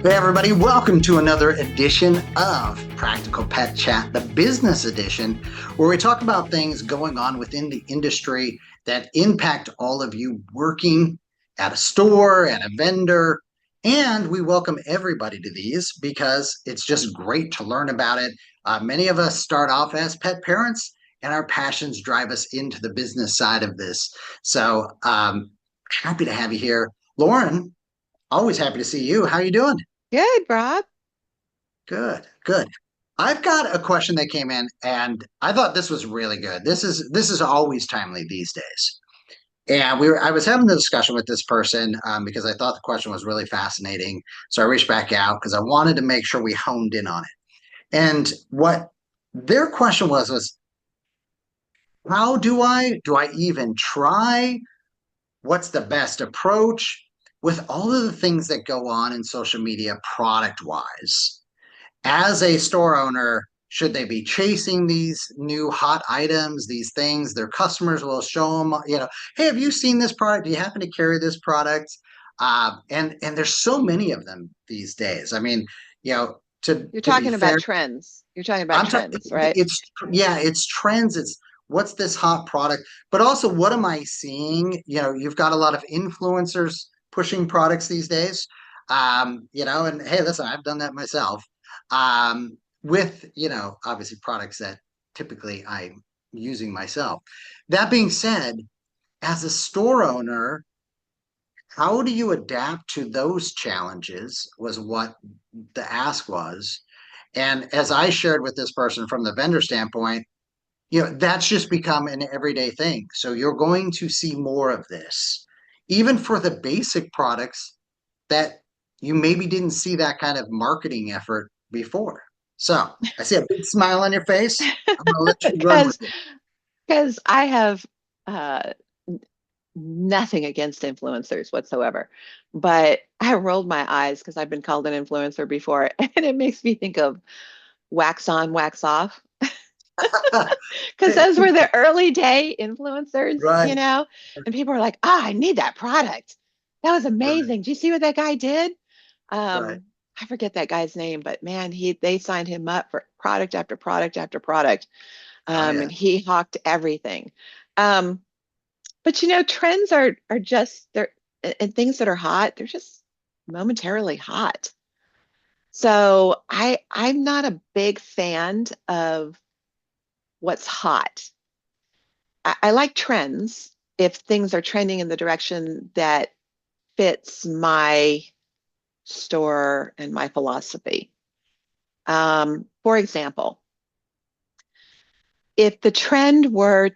Hey, everybody, welcome to another edition of Practical Pet Chat, the business edition, where we talk about things going on within the industry that impact all of you working at a store, at a vendor. And we welcome everybody to these because it's just great to learn about it. Many of us start off as pet parents, and our passions drive us into the business side of this. So, happy to have you here. Lauren, always happy to see you. How are you doing? Good, Rob. Good, good. I've got a question that came in, and I thought this was really good. This is always timely these days. And I was having the discussion with this person because I thought the question was really fascinating. So I reached back out because I wanted to make sure we honed in on it. And what their question was how do I even try? What's the best approach with all of the things that go on in social media product wise? As a store owner, should they be chasing these new hot items, these things? Their customers will show them, hey, have you seen this product? Do you happen to carry this product? And there's so many of them these days. I mean, You're to be talking about fair, trends. You're talking about I'm talking. trends, right? It's yeah, it's trends. It's what's this hot product, but also what am I seeing? You've got a lot of influencers pushing products these days. And hey, listen, I've done that myself. With obviously products that typically I'm using myself. That being said, as a store owner, how do you adapt to those challenges? Was what the ask was. And as I shared with this person from the vendor standpoint, that's just become an everyday thing. So you're going to see more of this, even for the basic products that you maybe didn't see that kind of marketing effort before. So I see a big smile on your face. I'm going to let you run with Because it. because I have uh, nothing against influencers whatsoever, but I rolled my eyes because I've been called an influencer before, and it makes me think of wax on, wax off. Because those were the early day influencers, Right, and people are like, "Ah, I need that product. That was right, amazing. Do you see what that guy did?" right. I forget that guy's name, but man, they signed him up for product after product after product, Oh, yeah. and he hawked everything. Um, but trends are just they're and things that are hot, they're just momentarily hot. So I'm not a big fan of what's hot. I like trends if things are trending in the direction that fits my store and my philosophy. For example, if the trend was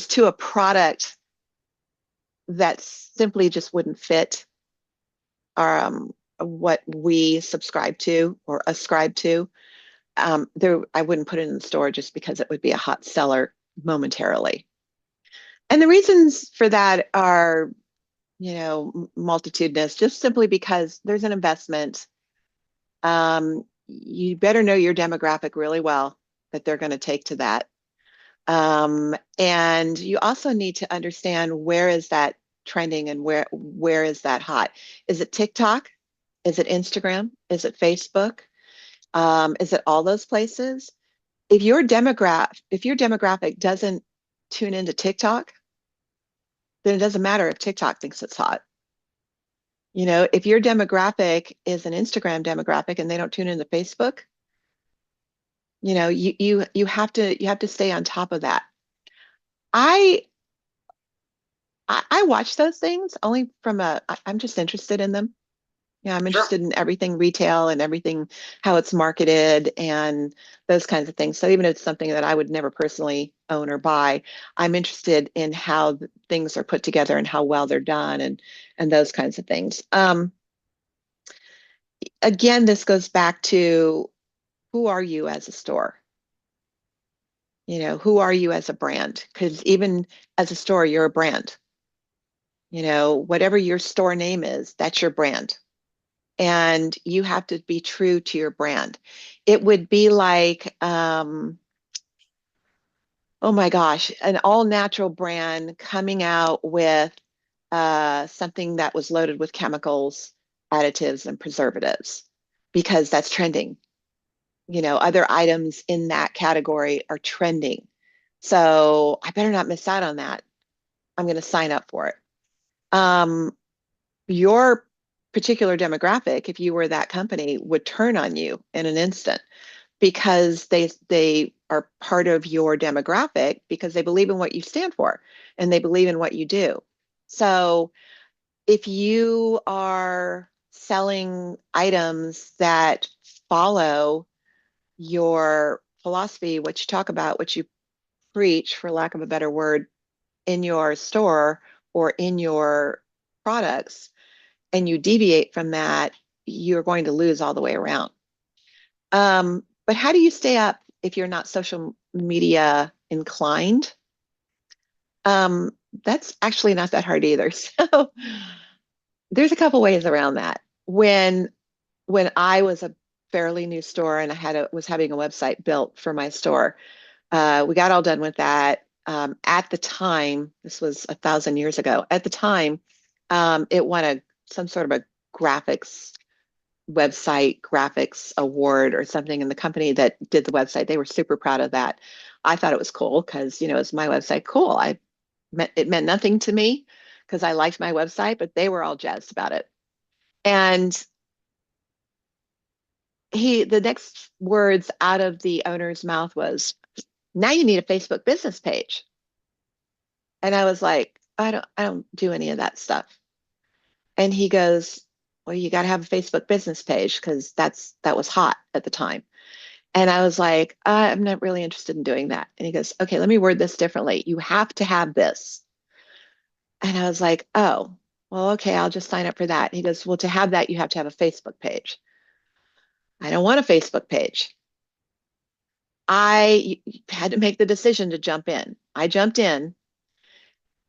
to a product that simply just wouldn't fit what we subscribe to or ascribe to, there I wouldn't put it in the store just because it would be a hot seller momentarily. And the reasons for that are, multitudinous, just simply because there's an investment. You better know your demographic really well that they're going to take to that. And you also need to understand where is that trending and where is that hot? Is it TikTok? Is it Instagram? Is it Facebook? Is it all those places? If your demographic doesn't tune into TikTok, then it doesn't matter if TikTok thinks it's hot. If your demographic is an Instagram demographic and they don't tune into Facebook, you have to stay on top of that. I I watch those things only I'm just interested in them. Yeah, I'm Sure. interested in everything retail and everything, how it's marketed and those kinds of things. So even if it's something that I would never personally own or buy, I'm interested in how things are put together and how well they're done and those kinds of things. Again, this goes back to who are you as a store? Who are you as a brand? Because even as a store, you're a brand. Whatever your store name is, that's your brand. And you have to be true to your brand. It would be like, oh my gosh, an all natural brand coming out with something that was loaded with chemicals, additives, and preservatives because that's trending. Other items in that category are trending. So I better not miss out on that. I'm going to sign up for it. Your particular demographic, if you were that company, would turn on you in an instant because they are part of your demographic because they believe in what you stand for and they believe in what you do. So if you are selling items that follow your philosophy, what you talk about, what you preach, for lack of a better word, in your store or in your products, and you deviate from that, you're going to lose all the way around. But how do you stay up if you're not social media inclined? Um, that's actually not that hard either. So there's a couple ways around that. When I was a fairly new store and was having a website built for my store, we got all done with that. At the time, this was 1,000 years ago. At the time, it won some sort of a graphics graphics award or something. And the company that did the website, they were super proud of that. I thought it was cool because it's my website. Cool. It meant nothing to me because I liked my website, but they were all jazzed about it. And the next words out of the owner's mouth was, "Now you need a Facebook business page." And I was like, I don't do any of that stuff. And he goes, "Well, you got to have a Facebook business page because that was hot at the time." And I was like, I'm not really interested in doing that. And he goes, "Okay, let me word this differently. You have to have this." And I was like, "Oh, well, okay, I'll just sign up for that." And he goes, "Well, to have that, you have to have a Facebook page." I don't want a Facebook page. I had to make the decision to jump in. I jumped in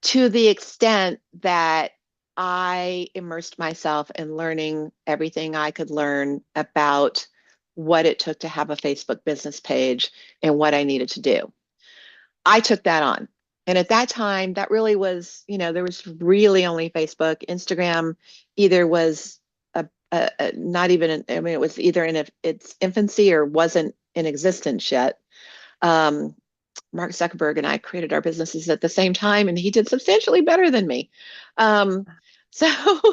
to the extent that I immersed myself in learning everything I could learn about what it took to have a Facebook business page and what I needed to do. I took that on. And at that time, that really was, there was really only Facebook. Instagram either was not even, I mean, it was either in its infancy or wasn't in existence yet. Um, Mark Zuckerberg and I created our businesses at the same time, and he did substantially better than me. Um, so, so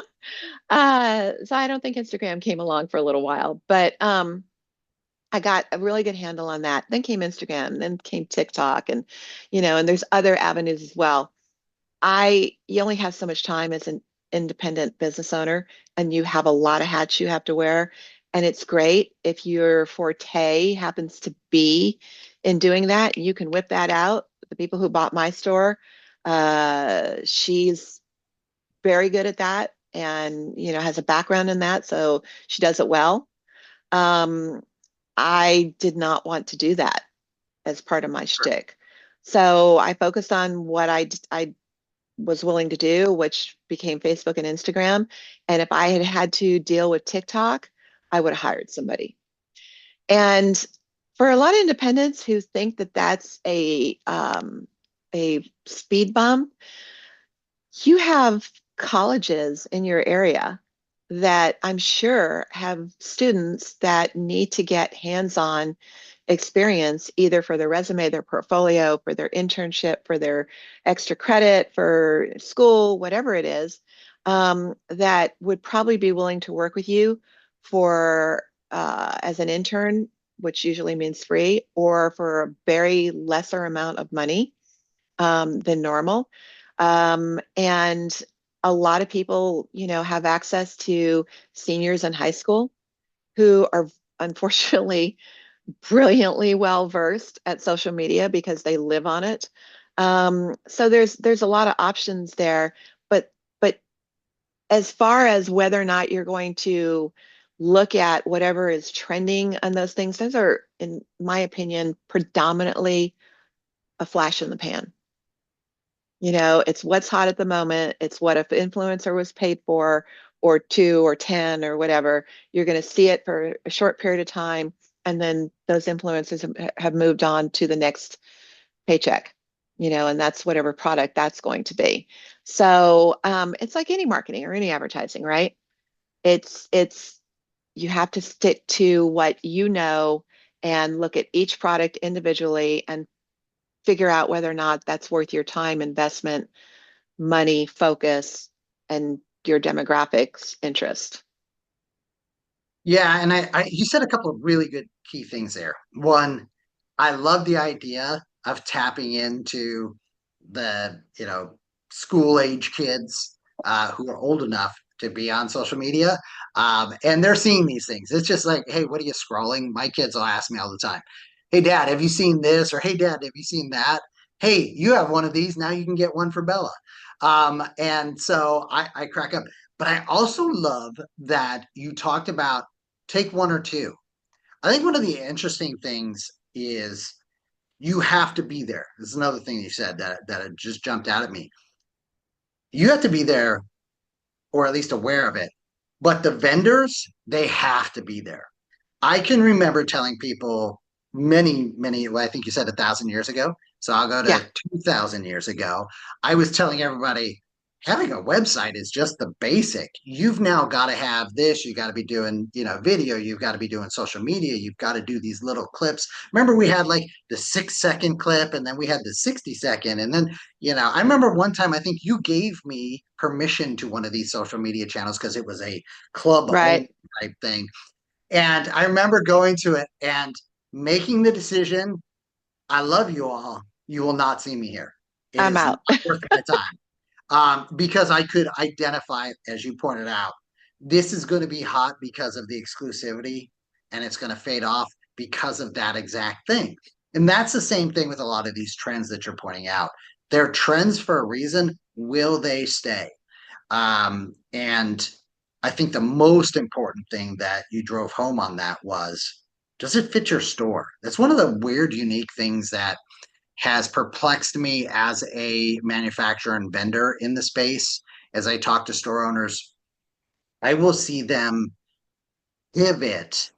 I don't think Instagram came along for a little while, but I got a really good handle on that. Then came Instagram, then came TikTok, and there's other avenues as well. You only have so much time as an independent business owner, and you have a lot of hats you have to wear. And it's great if your forte happens to be in doing that, you can whip that out. The people who bought my store, she's very good at that and has a background in that, so she does it well. Um, I did not want to do that as part of my shtick. So I focused on what I was willing to do, which became Facebook and Instagram. And if I had had to deal with TikTok, I would have hired somebody. And for a lot of independents who think that that's a speed bump, you have colleges in your area that I'm sure have students that need to get hands-on experience either for their resume, their portfolio, for their internship, for their extra credit, for school, whatever it is, that would probably be willing to work with you for as an intern, which usually means free, or for a very lesser amount of money than normal. And a lot of people, have access to seniors in high school who are unfortunately brilliantly well versed at social media because they live on it. So there's a lot of options there, but as far as whether or not you're going to look at whatever is trending on those things, those are, in my opinion, predominantly a flash in the pan. It's what's hot at the moment. It's what if influencer was paid for, or two or 10 or whatever. You're going to see it for a short period of time. And then those influencers have moved on to the next paycheck. and that's whatever product that's going to be. So it's like any marketing or any advertising, right? It's you have to stick to what you know and look at each product individually and figure out whether or not that's worth your time, investment, money, focus, and your demographics interest. Yeah, and you said a couple of really good key things there. One, I love the idea of tapping into the, school age kids who are old enough to be on social media. And they're seeing these things. It's just like, hey, what are you scrolling? My kids will ask me all the time, hey, Dad, have you seen this? Or hey, Dad, have you seen that? Hey, you have one of these. Now you can get one for Bella. And so I crack up. But I also love that you talked about take one or two. I think one of the interesting things is you have to be there. This is another thing you said that just jumped out at me. You have to be there or at least aware of it. But the vendors, they have to be there. I can remember telling people many, well, I think you said 1,000 years ago. So I'll go Yeah, to 2,000 years ago. I was telling everybody having a website is just the basic. You've now got to have this. You got to be doing, video. You've got to be doing social media. You've got to do these little clips. Remember, we had like the 6 second clip and then we had the 60 second. And then, I remember one time I think you gave me permission to one of these social media channels because it was a club only right. type thing. And I remember going to it and making the decision. I love you all. You will not see me here. It I'm is not out. worth my time. Because I could identify, as you pointed out, this is going to be hot because of the exclusivity and it's going to fade off because of that exact thing. And that's the same thing with a lot of these trends that you're pointing out. They're trends for a reason. Will they stay? And I think the most important thing that you drove home on that was, does it fit your store? That's one of the weird, unique things that has perplexed me as a manufacturer and vendor in the space. As I talk to store owners, I will see them pivot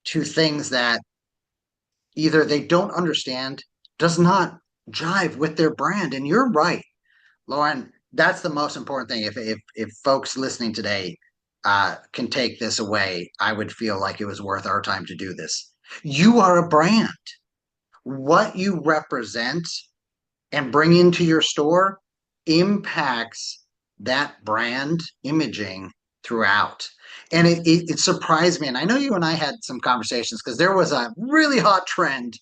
to things that either they don't understand, does not jive with their brand. And you're right, Lauren, that's the most important thing. If folks listening today can take this away, I would feel like it was worth our time to do this. You are a brand. What you represent and bring into your store impacts that brand imaging throughout. And it surprised me. And I know you and I had some conversations because there was a really hot trend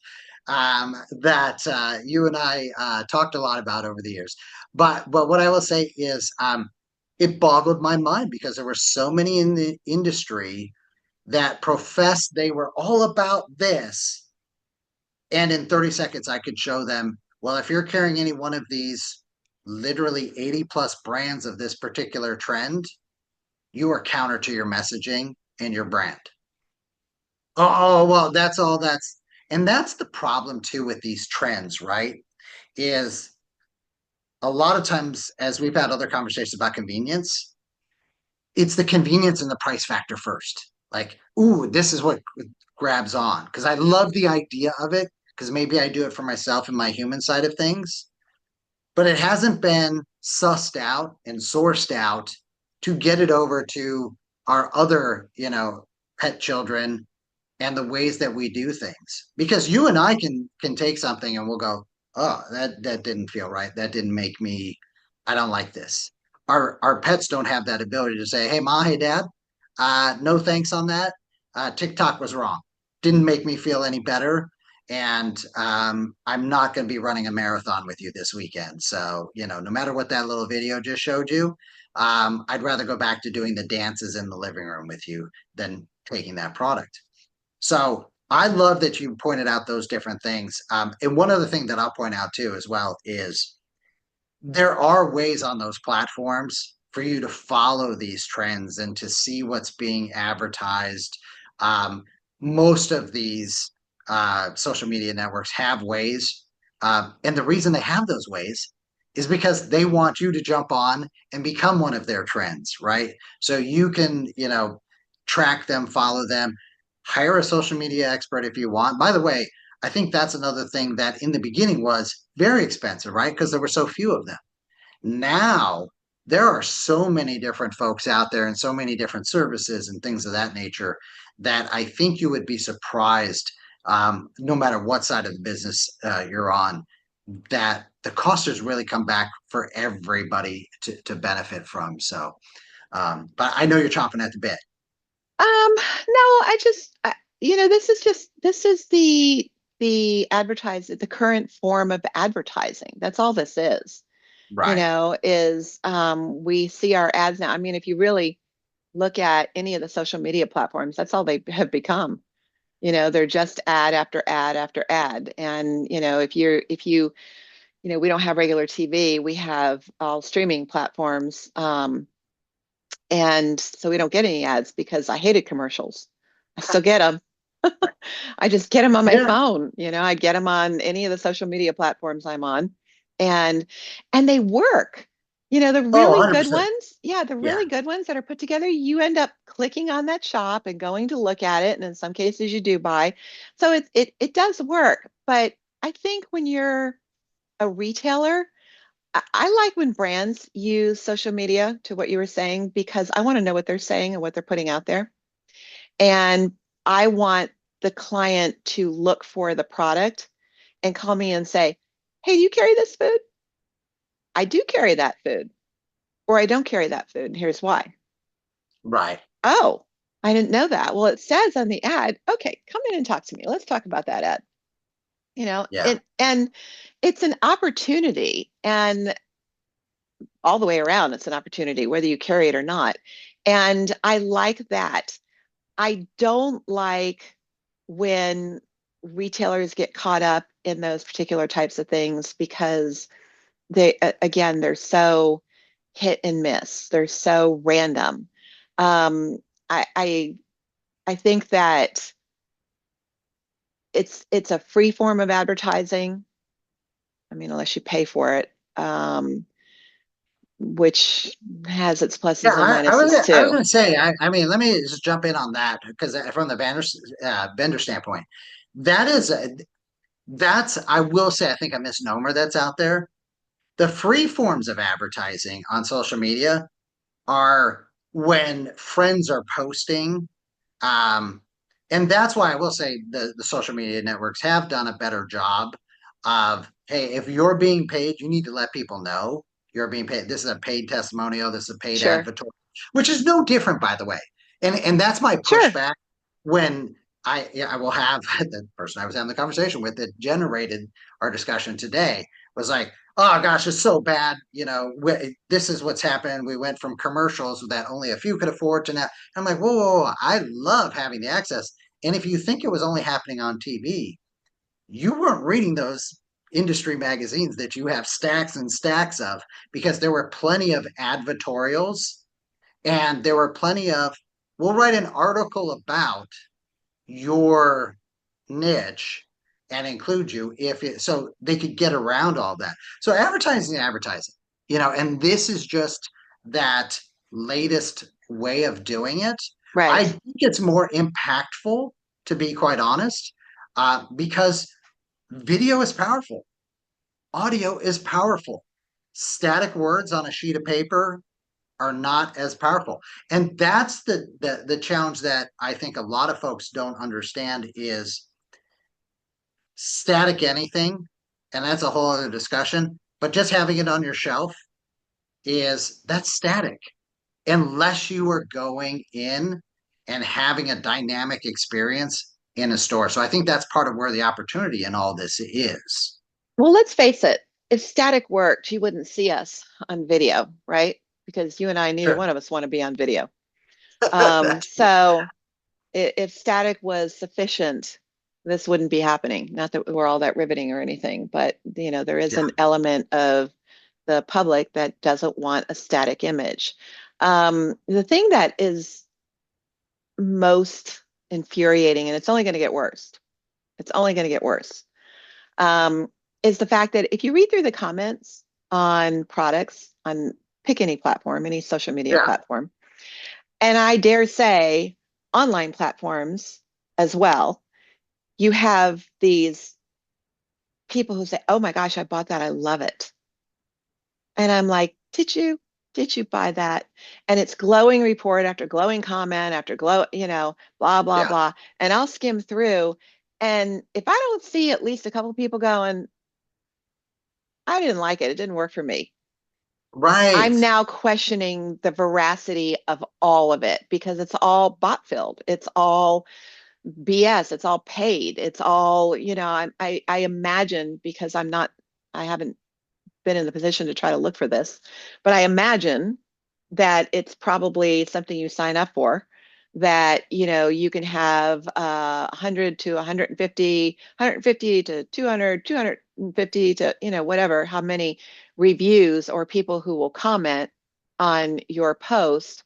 that you and I talked a lot about over the years. But what I will say is it boggled my mind because there were so many in the industry that professed they were all about this, and in 30 seconds, I could show them, well, if you're carrying any one of these literally 80 plus brands of this particular trend, you are counter to your messaging and your brand. Well, that's all and that's the problem too with these trends, right? Is a lot of times, as we've had other conversations about convenience, it's the convenience and the price factor first. Like, ooh, this is what grabs on because I love the idea of it because maybe I do it for myself and my human side of things, but it hasn't been sussed out and sourced out to get it over to our other, pet children and the ways that we do things. Because you and I can take something and we'll go, oh, that didn't feel right. That didn't make me. I don't like this. Our pets don't have that ability to say, hey, ma, hey, dad, no thanks on that. TikTok was wrong. Didn't make me feel any better. And I'm not going to be running a marathon with you this weekend. So, no matter what that little video just showed you, I'd rather go back to doing the dances in the living room with you than taking that product. So I love that you pointed out those different things. And one other thing that I'll point out too, as well, is there are ways on those platforms for you to follow these trends and to see what's being advertised. Um, Most of these social media networks have ways. And the reason they have those ways is because they want you to jump on and become one of their trends, right? So you can, track them, follow them, hire a social media expert if you want. By the way, I think that's another thing that in the beginning was very expensive, right? Because there were so few of them. Now there are so many different folks out there and so many different services and things of that nature that I think you would be surprised, no matter what side of the business you're on, that the cost has really come back for everybody to benefit from. So, but I know you're chomping at the bit. No, this is the the current form of advertising. That's all this is. Right. Is we see our ads now. I mean, if you really look at any of the social media platforms, that's all they have become. They're just ad after ad after ad. And, we don't have regular TV, we have all streaming platforms. And so we don't get any ads because I hated commercials. I still get them. I just get them on my Yeah. phone. I get them on any of the social media platforms I'm on, and and they work. The Oh, really good 100%. ones, yeah, the Yeah. really good ones that are put together, you end up clicking on that shop and going to look at it, and in some cases you do buy. So it does work, but I think when you're a retailer, I like when brands use social media to what you were saying because I want to know what they're saying and what they're putting out there. And I want the client to look for the product and call me and say, "Hey, do you carry this food?" I do carry that food, or I don't carry that food. And here's why. Right. Oh, I didn't know that. Well, it says on the ad, okay, come in and talk to me. Let's talk about that ad. Yeah. And it's an opportunity, and all the way around, it's an opportunity, whether you carry it or not. And I like that. I don't like when retailers get caught up in those particular types of things because again, they're so hit and miss. They're so random. Um, I I think that it's a free form of advertising. I mean, unless you pay for it, which has its Yeah, pluses and I was minuses I was too. going to say, I mean, let me just jump in on that because from the vendor standpoint, that is that's I will say I think a misnomer that's out there. The free forms of advertising on social media are when friends are posting, um, and that's why I will say the social media networks have done a better job of, hey, if you're being paid, you need to let people know you're being paid. This is a paid testimonial. This is a paid Sure, advertorial, which is no different, by the way. And that's my sure. pushback when I will have the person I was having the conversation with that generated our discussion today was like, oh gosh, it's so bad. This is what's happened. We went from commercials that only a few could afford to now. I'm like, whoa, whoa, whoa, I love having the access. And if you think it was only happening on TV, you weren't reading those industry magazines that you have stacks and stacks of because there were plenty of advertorials and there were plenty of, we'll write an article about your niche and include you if it so they could get around all that. So advertising and advertising, and this is just that latest way of doing it. I Right. think it's more impactful, to be quite honest, because video is powerful, audio is powerful. Static words on a sheet of paper are not as powerful. And that's the challenge that I think a lot of folks don't understand is static anything, and that's a whole other discussion, but just having it on your shelf that's static unless you are going in and having a dynamic experience in a store. So I think that's part of where the opportunity in all this is. Well, let's face it, if static worked, you wouldn't see us on video, right? Because you and I, neither Sure. one of us want to be on video. So if static was sufficient, this wouldn't be happening. Not that we're all that riveting or anything, but there is Yeah. an element of the public that doesn't want a static image. The thing that is most infuriating, and it's only going to get worse, it's only going to get worse, um, is the fact that if you read through the comments on products on pick any platform, any social media Yeah. platform, and I dare say online platforms as well, you have these people who say, "Oh my gosh, I bought that. I love it." And I'm like, "Did you? Did you buy that?" And it's glowing report after glowing comment after blah, blah, Yeah. blah. And I'll skim through. And if I don't see at least a couple people going, "I didn't like it. It didn't work for me." Right. I'm now questioning the veracity of all of it because it's all bot filled. It's all BS. It's all paid. It's all, I imagine because I haven't been in the position to try to look for this, but I imagine that it's probably something you sign up for that, you can have 100 to 150, 150 to 200, 250 to, whatever, how many reviews or people who will comment on your post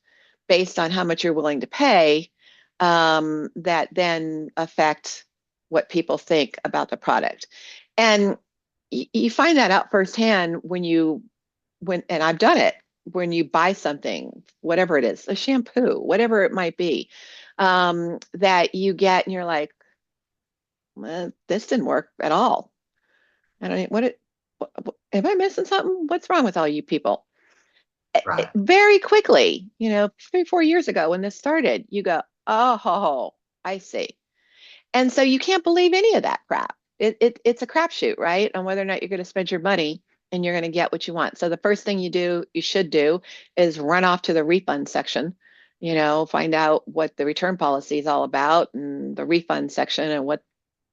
based on how much you're willing to pay, that then affect what people think about the product. And you find that out firsthand and I've done it, when you buy something, whatever it is, a shampoo, whatever it might be, that you get and you're like, well, this didn't work at all. I don't am I missing something? What's wrong with all you people? Right. Very quickly, 3, 4 years ago when this started, you go, oh, I see. And so you can't believe any of that crap. It's a crapshoot, right? On whether or not you're going to spend your money and you're going to get what you want. So the first thing you should do is run off to the refund section, find out what the return policy is all about and the refund section and what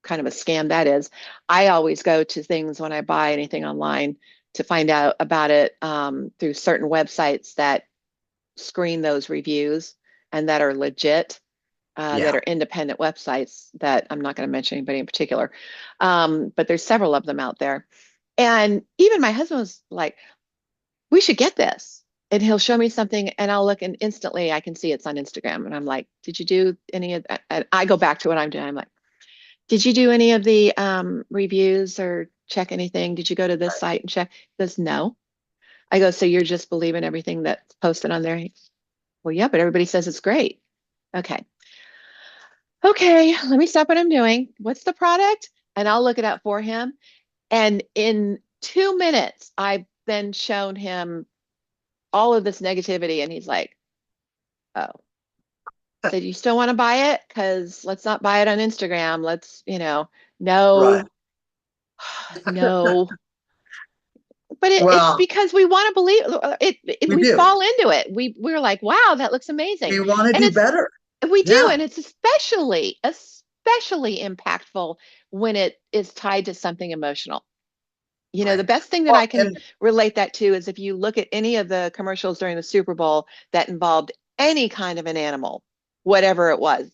kind of a scam that is. I always go to things when I buy anything online to find out about it, through certain websites that screen those reviews and that are legit, that Yeah. are independent websites that I'm not going to mention anybody in particular. But there's several of them out there. And even my husband was like, we should get this. And he'll show me something and I'll look and instantly I can see it's on Instagram. And I'm like, did you do any of that? And I go back to what I'm doing. I'm like, did you do any of the reviews or check anything? Did you go to this site and check? He goes, no. I go, so you're just believing everything that's posted on there? Well, yeah, but everybody says it's great. Okay. Okay, let me stop what I'm doing. What's the product? And I'll look it up for him. And in 2 minutes, I've then shown him all of this negativity. And he's like, oh, so you still want to buy it? Because let's not buy it on Instagram. Let's, Right. no, no. But it's Well, because we want to believe we we do. fall into it. We're like, wow, that looks amazing. We want to And do better. we do, Yeah. and it's especially impactful when it is tied to something emotional. The Right. best thing that Well, I can and relate that to is if you look at any of the commercials during the Super Bowl that involved any kind of an animal, whatever it was.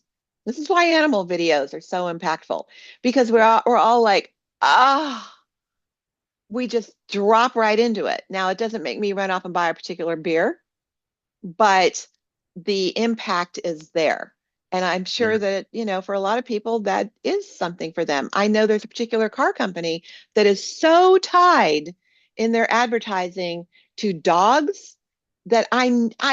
This is why animal videos are so impactful because we're all like, ah, we just drop right into it. Now, it doesn't make me run off and buy a particular beer, but the impact is there. And I'm yeah. sure that, for a lot of people, that is something for them. I know there's a particular car company that is so tied in their advertising to dogs that I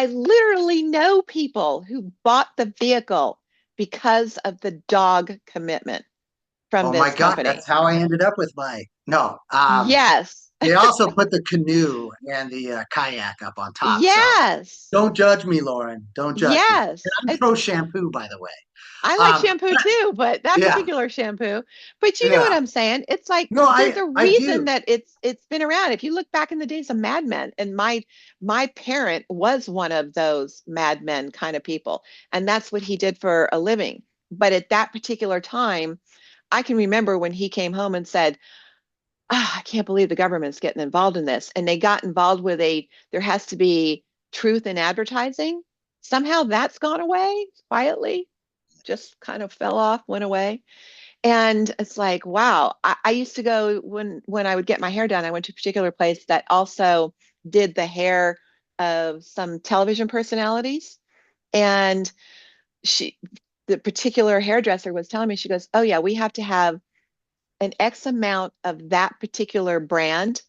literally know people who bought the vehicle because of the dog commitment from Oh my this God, company. that's how I ended up with my no. Yes. They also put the canoe and the kayak up on top. So Yes. don't judge me, Lauren. Don't judge me. And Yes. I'm pro shampoo, by the way. I like Um, shampoo too, but that yeah, particular shampoo. But you know what yeah. I'm saying? It's like No, there's a I reason do. that it's been around. If you look back in the days of Mad Men, and my parent was one of those Mad Men kind of people, and that's what he did for a living. But at that particular time, I can remember when he came home and said, I can't believe the government's getting involved in this. And they got involved with there has to be truth in advertising. Somehow that's gone away quietly, just kind of fell off, went away. And it's like, wow. I used to go when I would get my hair done, I went to a particular place that also did the hair of some television personalities. And the particular hairdresser was telling me, she goes, oh yeah, we have to have an X amount of that particular brand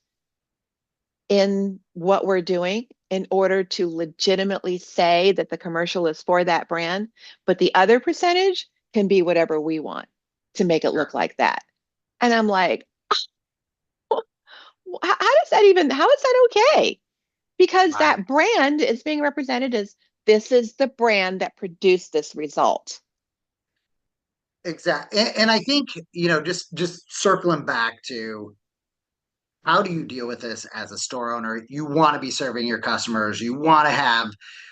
in what we're doing in order to legitimately say that the commercial is for that brand. But the other percentage can be whatever we want. to make it look like that. And I'm like, how does that even, how is that okay? Because Right. that brand is being represented as this is the brand that produced this result. Exactly. And I think, just circling back to how do you deal with this as a store owner? You want to be serving your customers. You want to have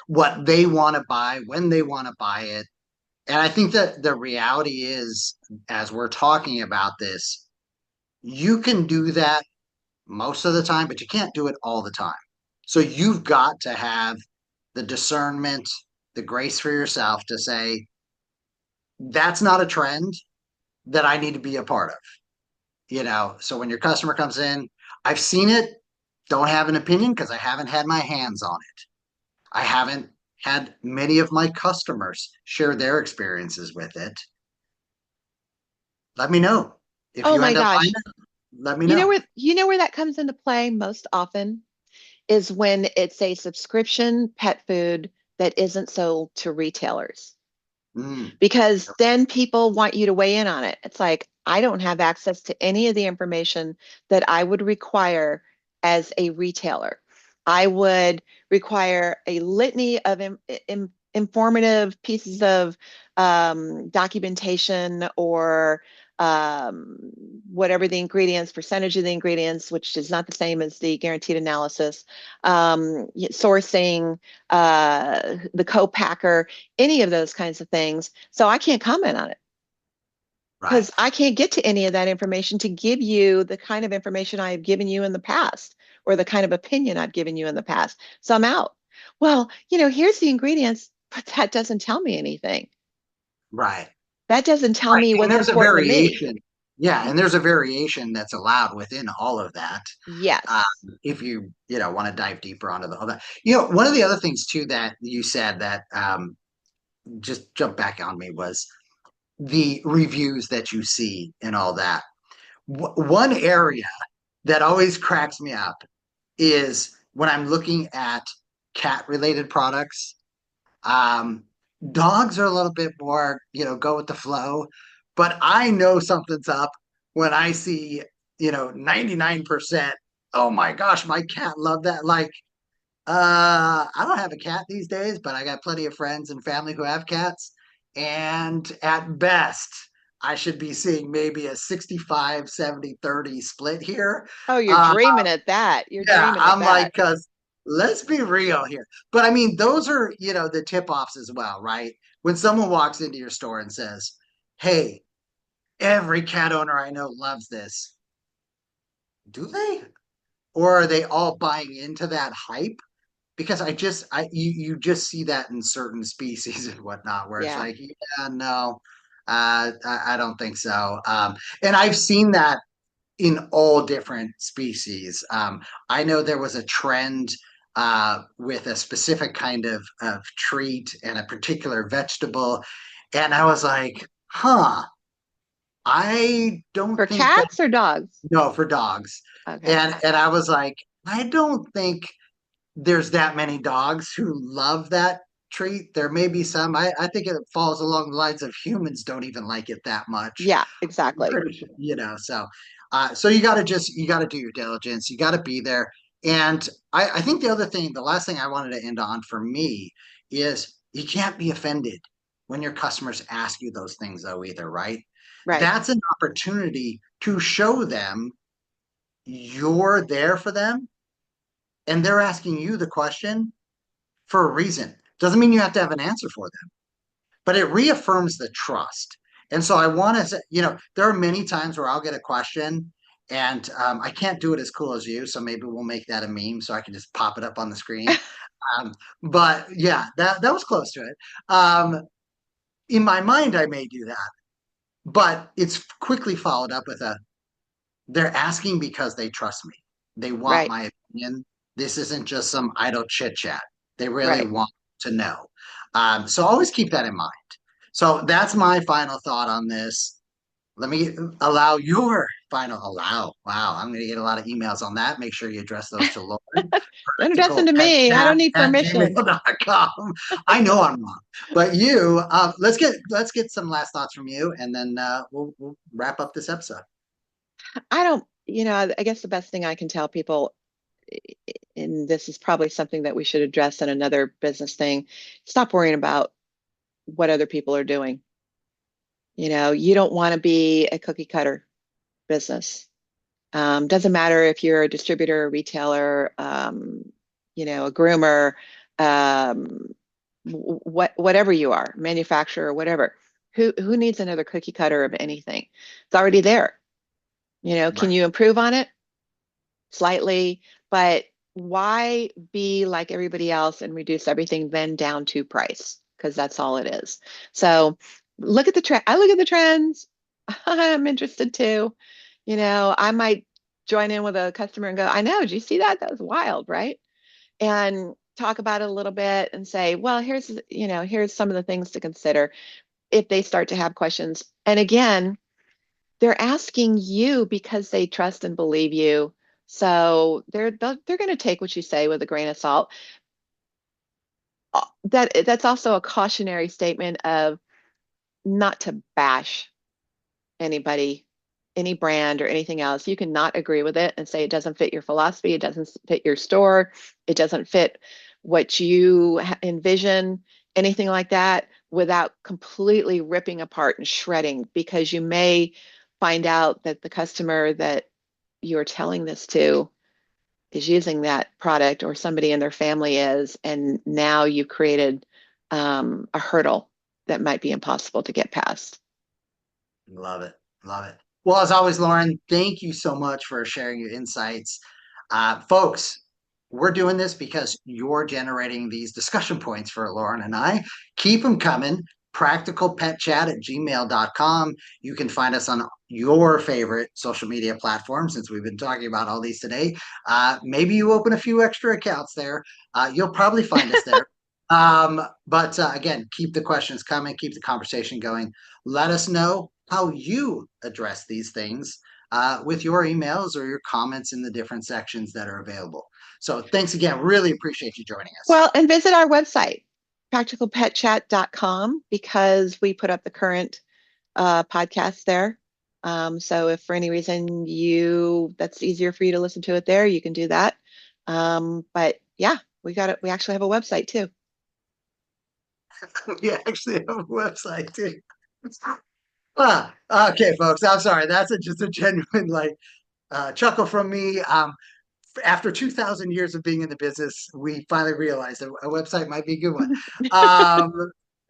what they want to buy when they want to buy it. And I think that the reality is, as we're talking about this, you can do that most of the time, but you can't do it all the time. So you've got to have the discernment, the grace for yourself to say, that's not a trend that I need to be a part of. So when your customer comes in, I've seen it, don't have an opinion because I haven't had my hands on it. I haven't had many of my customers share their experiences with it. Let me know. If Oh you my end up buying gosh. it, let me know. You know where that comes into play most often is when it's a subscription pet food that isn't sold to retailers. Mm, Because then people want you to weigh in on it. It's like, I don't have access to any of the information that I would require as a retailer. I would require a litany of informative pieces of documentation or um, whatever the ingredients, percentage of the ingredients, which is not the same as the guaranteed analysis, sourcing, the co-packer, any of those kinds of things. So I can't comment on it right. because I can't get to any of that information to give you the kind of information I have given you in the past or the kind of opinion I've given you in the past. So I'm out. Well, here's the ingredients, but that doesn't tell me anything. Right. That doesn't tell Right. me And what's there's a important to me. variation. Yeah. And there's a variation that's allowed within all of that. Um, Yes. if you want to dive deeper onto the whole that. One of the other things too that you said that just jumped back on me was the reviews that you see and all that. One area that always cracks me up is when I'm looking at cat related products. Um, Dogs are a little bit more, go with the flow, but I know something's up when I see, 99%. Oh my gosh, my cat loved that. Like, I don't have a cat these days, but I got plenty of friends and family who have cats. And at best, I should be seeing maybe a 65-70-30 split here. Oh, you're Uh, dreaming at that. You're yeah, dreaming at I'm like, that. because let's be real here. But I mean, those are, the tip offs as well, right? When someone walks into your store and says, hey, every cat owner I know loves this, do they? Or are they all buying into that hype? Because you just see that in certain species and whatnot, where it's Yeah. like, yeah, no, I don't think so. And I've seen that in all different species. I know there was a trend with a specific kind of treat and a particular vegetable, and I was like, huh, I don't For think that, cats or dogs? no, for dogs. Okay. And I was like, I don't think there's that many dogs who love that treat. There may be some. I think it falls along the lines of humans don't even like it that much. Yeah, exactly. Pretty sure, so you got to do your diligence. You got to be there. And I think the last thing I wanted to end on for me is you can't be offended when your customers ask you those things though either, right? Right. That's an opportunity to show them you're there for them and they're asking you the question for a reason. Doesn't mean you have to have an answer for them, but it reaffirms the trust. And so I want to say, there are many times where I'll get a question and I can't do it as cool as you. So maybe we'll make that a meme so I can just pop it up on the screen. But yeah, that was close to it. In my mind, I may do that, but it's quickly followed up with they're asking because they trust me. They want Right. my opinion. This isn't just some idle chit chat. They really Right. want to know. So always keep that in mind. So that's my final thought on this. let me allow your final allow. Wow, I'm going to get a lot of emails on that. Make sure you address those to Lauren. Don't address them to Pet me. I chat don't need at permission. gmail.com. I know I'm wrong, but you, let's get some last thoughts from you, and then we'll wrap up this episode. I don't, I guess the best thing I can tell people, and this is probably something that we should address in another business thing, stop worrying about what other people are doing. You don't want to be a cookie cutter business. Doesn't matter if you're a distributor, a retailer, a groomer, whatever you are, manufacturer, whatever. Who needs another cookie cutter of anything? It's already there. Can Right. you improve on it? Slightly, but why be like everybody else and reduce everything then down to price? Because that's all it is. So look at the trend. I look at the trends. I'm interested too. I might join in with a customer and go, I know, did you see that? That was wild, right? And talk about it a little bit and say, well, here's some of the things to consider if they start to have questions. And again, they're asking you because they trust and believe you. So they're going to take what you say with a grain of salt. That's also a cautionary statement of not to bash anybody, any brand or anything else. You can not agree with it and say it doesn't fit your philosophy, it doesn't fit your store, it doesn't fit what you envision, anything like that, without completely ripping apart and shredding, because you may find out that the customer that you're telling this to is using that product, or somebody in their family is, and now you've created a hurdle that might be impossible to get past. Love it. Love it. Well, as always, Lauren, thank you so much for sharing your insights. Folks, we're doing this because you're generating these discussion points for Lauren and I. Keep them coming. Practicalpetchat@gmail.com. You can find us on your favorite social media platform, since we've been talking about all these today. Maybe you open a few extra accounts there. You'll probably find us there. But again, keep the questions coming, keep the conversation going. Let us know how you address these things with your emails or your comments in the different sections that are available. So thanks again. Really appreciate you joining us. Well, and visit our website, practicalpetchat.com, because we put up the current podcast there. So if for any reason that's easier for you to listen to it there, you can do that. But yeah, we got it. We actually have a website too. We actually have a website too. Okay, folks. I'm sorry. That's just a genuine chuckle from me. After 2,000 years of being in the business, we finally realized that a website might be a good one.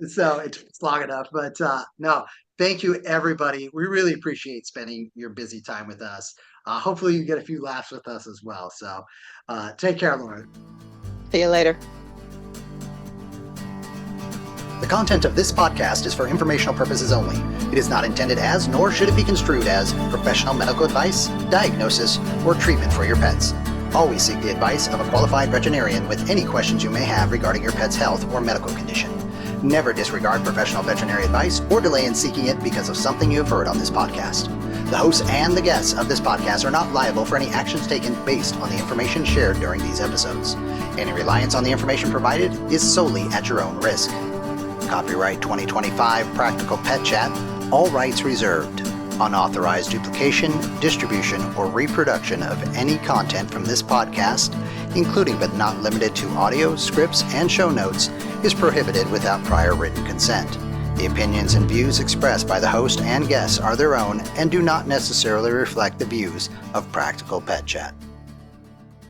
So it's long enough, but no, thank you, everybody. We really appreciate spending your busy time with us. Hopefully you get a few laughs with us as well. So take care, Lauren. See you later. The content of this podcast is for informational purposes only. It is not intended as, nor should it be construed as, professional medical advice, diagnosis, or treatment for your pets. Always seek the advice of a qualified veterinarian with any questions you may have regarding your pet's health or medical condition. Never disregard professional veterinary advice or delay in seeking it because of something you have heard on this podcast. The hosts and the guests of this podcast are not liable for any actions taken based on the information shared during these episodes. Any reliance on the information provided is solely at your own risk. Copyright 2025 Practical Pet Chat, all rights reserved. Unauthorized duplication, distribution, or reproduction of any content from this podcast, including but not limited to audio, scripts, and show notes, is prohibited without prior written consent. The opinions and views expressed by the host and guests are their own and do not necessarily reflect the views of Practical Pet Chat.